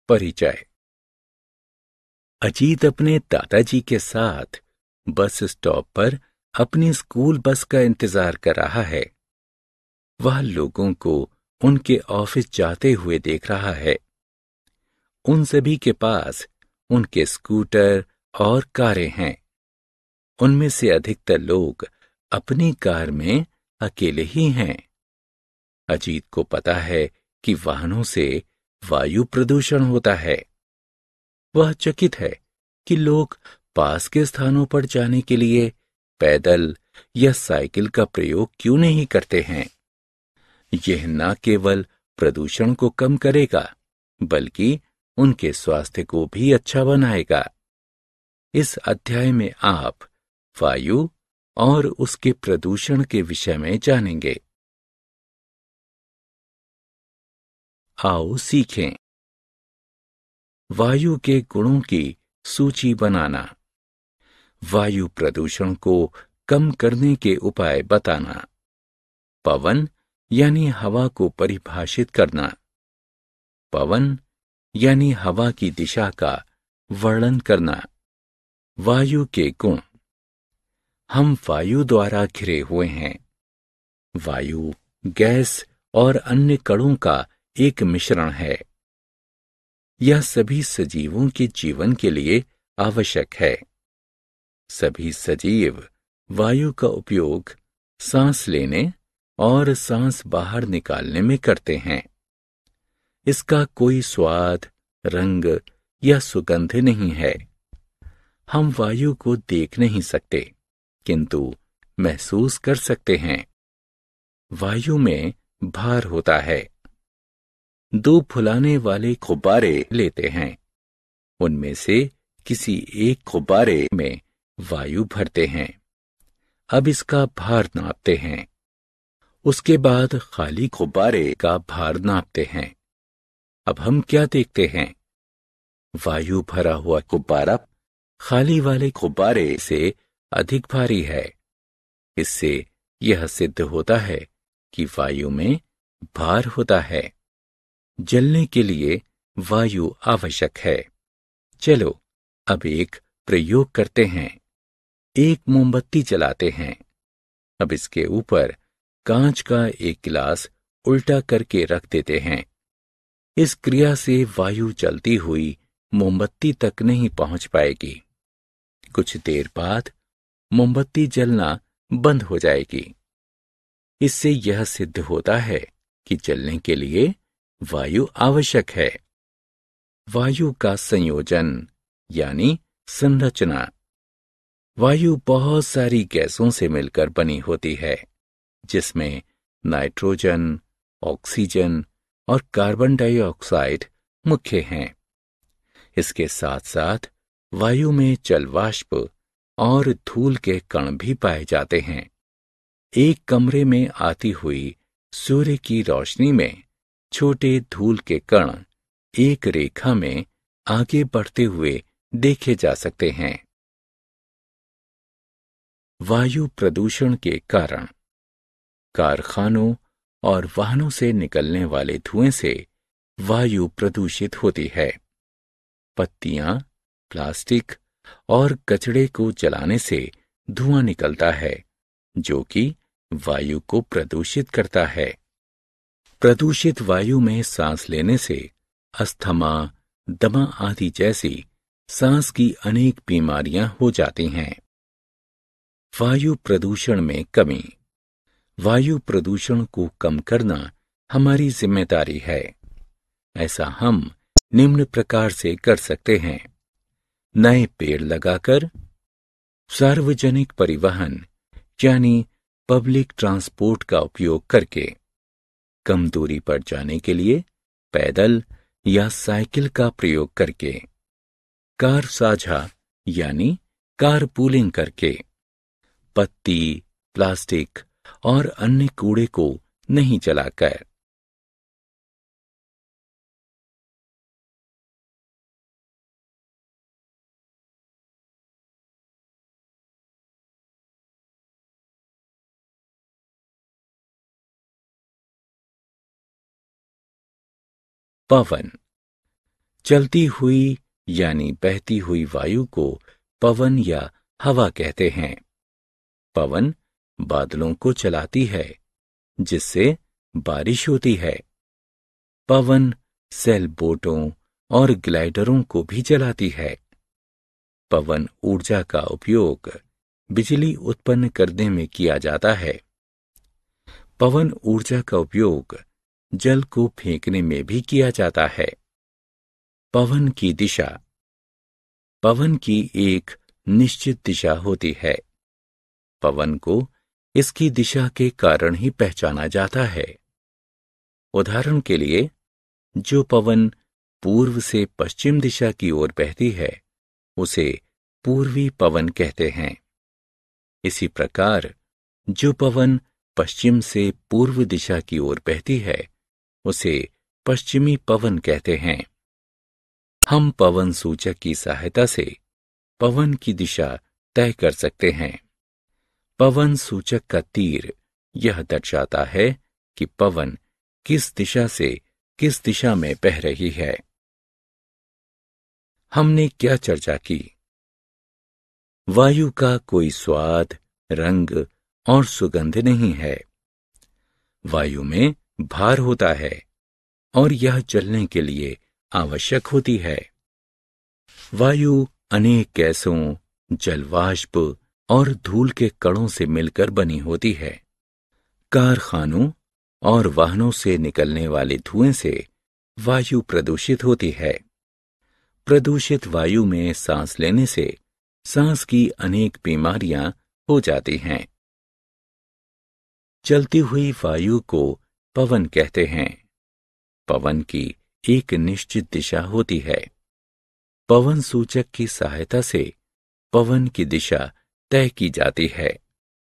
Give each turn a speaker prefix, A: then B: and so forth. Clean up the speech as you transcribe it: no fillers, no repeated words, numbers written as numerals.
A: परिचय। अजीत अपने दादाजी के साथ बस स्टॉप पर अपनी स्कूल बस का इंतजार कर रहा है। वह लोगों को उनके ऑफिस जाते हुए देख रहा है। उन सभी के पास उनके स्कूटर और कारें हैं। उनमें से अधिकतर लोग अपनी कार में अकेले ही हैं। अजीत को पता है कि वाहनों से वायु प्रदूषण होता है। वह चकित है कि लोग पास के स्थानों पर जाने के लिए पैदल या साइकिल का प्रयोग क्यों नहीं करते हैं। यह न केवल प्रदूषण को कम करेगा, बल्कि उनके स्वास्थ्य को भी अच्छा बनाएगा। इस अध्याय में आप वायु और उसके प्रदूषण के विषय में जानेंगे। आओ सीखें। वायु के गुणों की सूची बनाना। वायु प्रदूषण को कम करने के उपाय बताना। पवन यानी हवा को परिभाषित करना। पवन यानी हवा की दिशा का वर्णन करना। वायु के गुण। हम वायु द्वारा घिरे हुए हैं। वायु गैस और अन्य कणों का एक मिश्रण है। यह सभी सजीवों के जीवन के लिए आवश्यक है। सभी सजीव वायु का उपयोग सांस लेने और सांस बाहर निकालने में करते हैं। इसका कोई स्वाद, रंग या सुगंध नहीं है। हम वायु को देख नहीं सकते, किंतु महसूस कर सकते हैं। वायु में भार होता है। दो फुलाने वाले गुब्बारे लेते हैं। उनमें से किसी एक गुब्बारे में वायु भरते हैं। अब इसका भार नापते हैं। उसके बाद खाली गुब्बारे का भार नापते हैं। अब हम क्या देखते हैं? वायु भरा हुआ गुब्बारा खाली वाले गुब्बारे से अधिक भारी है। इससे यह सिद्ध होता है कि वायु में भार होता है। जलने के लिए वायु आवश्यक है। चलो अब एक प्रयोग करते हैं। एक मोमबत्ती जलाते हैं। अब इसके ऊपर कांच का एक गिलास उल्टा करके रख देते हैं। इस क्रिया से वायु जलती हुई मोमबत्ती तक नहीं पहुंच पाएगी। कुछ देर बाद मोमबत्ती जलना बंद हो जाएगी। इससे यह सिद्ध होता है कि जलने के लिए वायु आवश्यक है। वायु का संयोजन यानी संरचना। वायु बहुत सारी गैसों से मिलकर बनी होती है, जिसमें नाइट्रोजन, ऑक्सीजन और कार्बन डाइऑक्साइड मुख्य हैं। इसके साथ साथ वायु में जल वाष्प और धूल के कण भी पाए जाते हैं। एक कमरे में आती हुई सूर्य की रोशनी में छोटे धूल के कण एक रेखा में आगे बढ़ते हुए देखे जा सकते हैं। वायु प्रदूषण के कारण। कारखानों और वाहनों से निकलने वाले धुएं से वायु प्रदूषित होती है। पत्तियां, प्लास्टिक और कचड़े को जलाने से धुआं निकलता है, जो कि वायु को प्रदूषित करता है। प्रदूषित वायु में सांस लेने से अस्थमा, दमा आदि जैसी सांस की अनेक बीमारियां हो जाती हैं। वायु प्रदूषण में कमी। वायु प्रदूषण को कम करना हमारी जिम्मेदारी है। ऐसा हम निम्न प्रकार से कर सकते हैं। नए पेड़ लगाकर, सार्वजनिक परिवहन यानी पब्लिक ट्रांसपोर्ट का उपयोग करके, कम दूरी पर जाने के लिए पैदल या साइकिल का प्रयोग करके, कार साझा यानी कारपूलिंग करके, पत्ती, प्लास्टिक और अन्य कूड़े को नहीं जलाकर। पवन। चलती हुई यानी बहती हुई वायु को पवन या हवा कहते हैं। पवन बादलों को चलाती है, जिससे बारिश होती है। पवन सेल बोटों और ग्लाइडरों को भी चलाती है। पवन ऊर्जा का उपयोग बिजली उत्पन्न करने में किया जाता है। पवन ऊर्जा का उपयोग जल को फेंकने में भी किया जाता है। पवन की दिशा। पवन की एक निश्चित दिशा होती है। पवन को इसकी दिशा के कारण ही पहचाना जाता है। उदाहरण के लिए, जो पवन पूर्व से पश्चिम दिशा की ओर बहती है, उसे पूर्वी पवन कहते हैं। इसी प्रकार जो पवन पश्चिम से पूर्व दिशा की ओर बहती है, उसे पश्चिमी पवन कहते हैं। हम पवन सूचक की सहायता से पवन की दिशा तय कर सकते हैं। पवन सूचक का तीर यह दर्शाता है कि पवन किस दिशा से किस दिशा में बह रही है। हमने क्या चर्चा की? वायु का कोई स्वाद, रंग और सुगंध नहीं है। वायु में भार होता है और यह चलने के लिए आवश्यक होती है। वायु अनेक गैसों, जलवाष्प और धूल के कणों से मिलकर बनी होती है। कारखानों और वाहनों से निकलने वाले धुएं से वायु प्रदूषित होती है। प्रदूषित वायु में सांस लेने से सांस की अनेक बीमारियां हो जाती हैं। चलती हुई वायु को पवन कहते हैं। पवन की एक निश्चित दिशा होती है। पवन सूचक की सहायता से पवन की दिशा तय की जाती है।